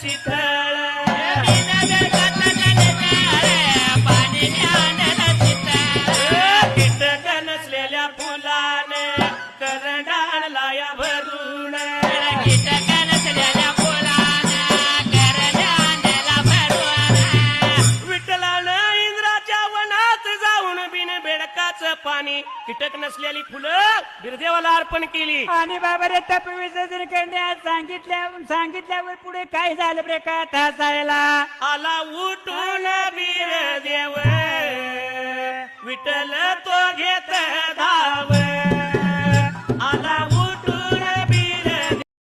चितळ कीटक नसलेल्या फुलाने करडाळला या भरून विठ्ठलानं इंद्राच्या वनात जाऊन बिन बेडकाचं पाणी कीटक नसलेली फुलं बिरदेवाला अर्पण केली. आणि बाबा रे तप विसर्जन करण्यास सांगितल्यावर पुढे काय झालं रे कथा जायला आला उठून बिरदेव विठ्ठल तो घेत धाव